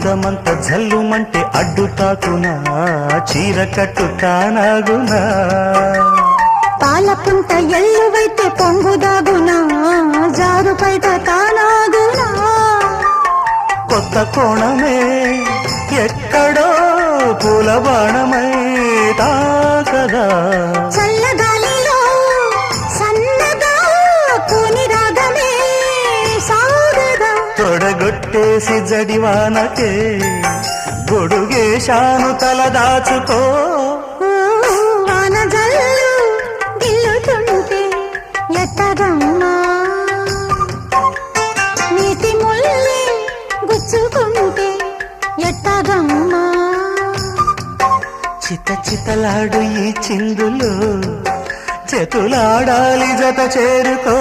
అందమంత జల్లుమంటే అడ్డు తాకునా చీర కట్టు తానాగునా పాలపుంట ఎల్లువైతే పొంగుదాగునా జారు బయట తానాగునా కొత్త కోణమే ఎక్కడో పూల బాణమై తాకదా చల్లగాలిలో సన్నగా పూని రాగమే సాగదా తొడగొట్టేసి జడివానకే గొడుగేశాను తల దాచుకో వాన జల్లు గిల్లుతుంటే ఎట్టగమ్మా నీటి ముల్లి గుచ్చుకుంటే ఎట్టగమ్మా చిత చితలాడు ఈ చిందులు చేతులాడాలి జత చేరుకో